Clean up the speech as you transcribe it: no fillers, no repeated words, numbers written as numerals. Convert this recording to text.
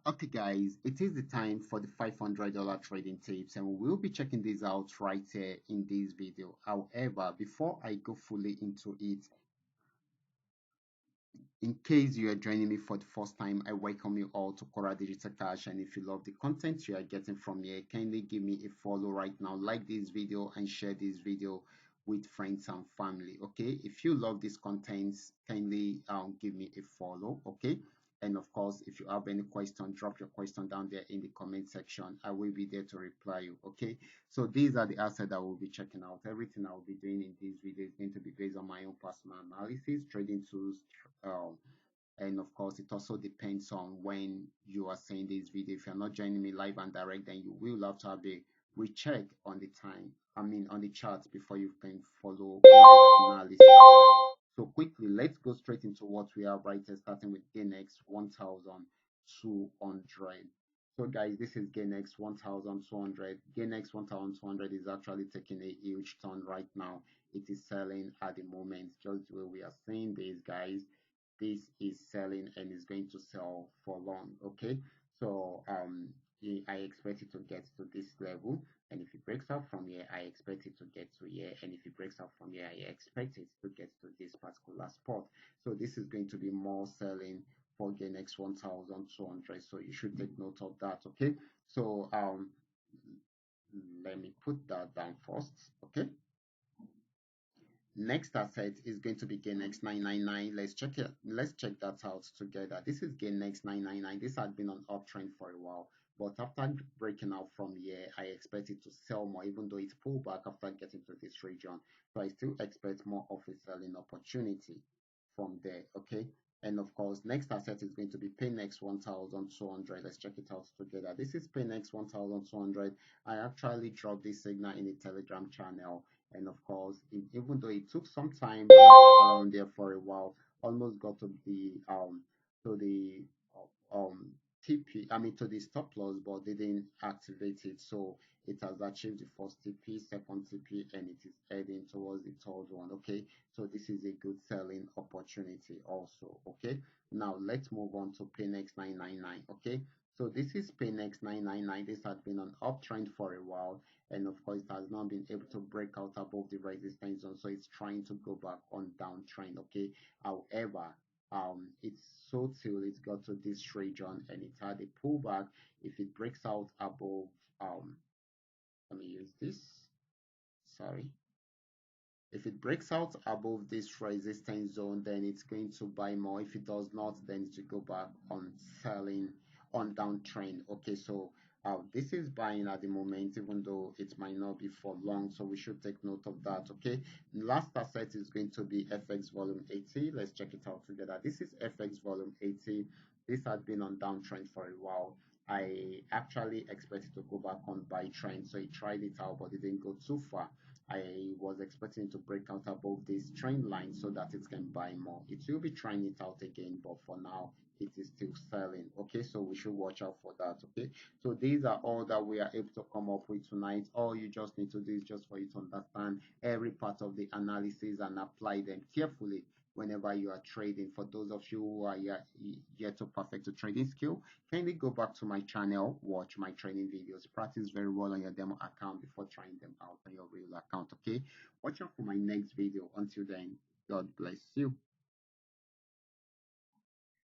Okay, guys, it is the time for the $500 trading tips, and we'll be checking this out right here in this video. However, before I go fully into it, in case you are joining me for the first time, I welcome you all to Qora Digital Cash. And if you love the content you are getting from here, kindly give me a follow right now, like this video, and share this video with friends and family. Okay, if you love this content, kindly give me a follow. Okay, and of course, if you have any question, drop your question down there in the comment section. I will be there to reply you. Okay, so these are the assets that we'll be checking out. Everything I will be doing in this video is going to be based on my own personal analysis, trading tools, um, and of course it also depends on when you are seeing this video. If you're not joining me live and direct, then you will have to have a recheck on the time, on the charts, before you can follow my analysis. So quickly, let's go straight into what we have right here, starting with GainX 1200. So guys, this is GainX 1200. GainX 1200 is actually taking a huge turn right now. It is selling at the moment, just the way we are seeing this, guys. This is selling and is going to sell for long. Okay, so I expect it to get to this level, and if it breaks out from here, I expect it to get to here, and if it breaks out from here, I expect it to get to this particular spot. So this is going to be more selling for GainX 1200, so you should take note of that. Okay, so let me put that down first. Okay, next asset is going to be GainX 999. Let's check it. Let's check that out together. This is GainX 999. This had been on uptrend for a while, but after breaking out from here, I expect it to sell more, even though it pulled back after getting to this region. So I still expect more of a selling opportunity from there. Okay. And of course, next asset is going to be PayNext 1200. Let's check it out together. This is PayNext 1200. I actually dropped this signal in the Telegram channel, and of course, even though it took some time around there for a while, almost got to the um TP, I mean to the stop loss, but didn't activate it. So it has achieved the first TP, second TP, and it is heading towards the third one. Okay, so this is a good selling opportunity also. Okay, now let's move on to PayNext 999. Okay, so this is PayNext 999. This has been an uptrend for a while, and of course it has not been able to break out above the resistance zone, so it's trying to go back on downtrend. Okay, however, it's so till it got to this region and it had a pullback. If it breaks out above, let me use this, sorry, if it breaks out above this resistance zone, then it's going to buy more. If it does not, then it will go back on selling on downtrend. Okay, so this is buying at the moment, even though it might not be for long. So we should take note of that. Okay, last asset is going to be FX volume 80. Let's check it out together. This is FX volume 80. This has been on downtrend for a while. I actually expected to go back on buy trend, so I tried it out, but it didn't go too far. I was expecting to break out above this trend line so that it can buy more. It will be trying it out again, but for now it is still selling. Okay, so we should watch out for that. Okay, so these are all that we are able to come up with tonight. All you just need to do is just for you to understand every part of the analysis and apply them carefully whenever you are trading. For those of you who are yet to perfect a trading skill, kindly go back to my channel, watch my training videos, practice very well on your demo account before trying them out on your real account. Okay, watch out for my next video. Until then, God bless you.